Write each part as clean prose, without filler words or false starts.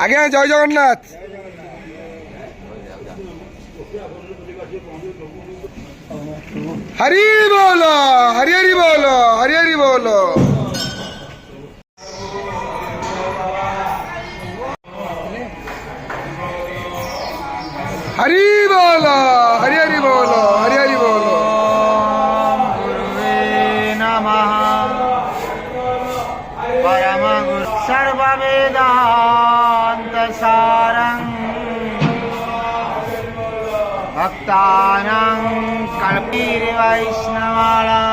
আগে জয় জগন্নাথ। হরি বল, হরি হরি বল, হরি হরি বল। হরি বল, হরি হরি বল, হরি হরি বল। গুরুবে নমঃ। পরম গুরু সর্ববেদান্ত সারং ভক্তানাং কল্পীর বৈষ্ণবাণা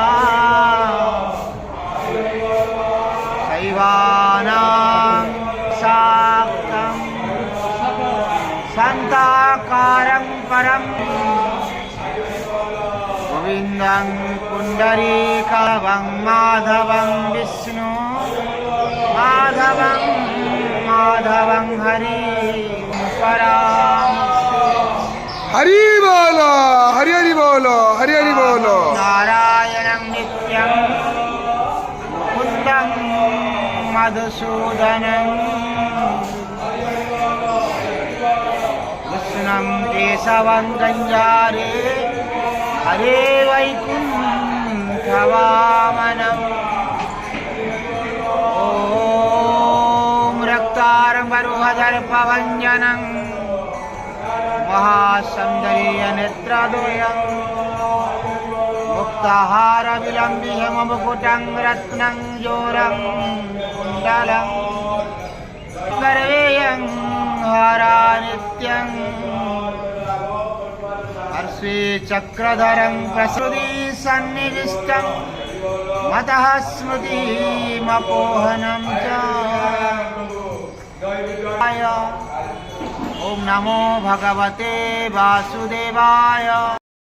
শৈবানাং শাক্তং शान्ताकारं परं गोविन्दं पुण्डरीकावं माधवं विष्णु माधवं माधवं हरि परां হরি বল, হরি হরি বল, হরি হরি বল। नारायणं नित्यं मुकुन्दं मधुसूदनं कृष्णं केशवं गञ्जारे हरे वैकुण्ठवामनम् ॐ रक्तारं वरुहदर्पभञ्जनं महासौन्दर्यनेत्रद्वयं मुक्ताहारविलम्बितमुकुटं रत्नं जोरं कुण्डलं गर्वेयं हरा नित्यं हर्षे चक्रधरं प्रसृति सन्निविष्टं मतः स्मृतिमपोहनं च। ॐ नमो भगवते वासुदेवाय।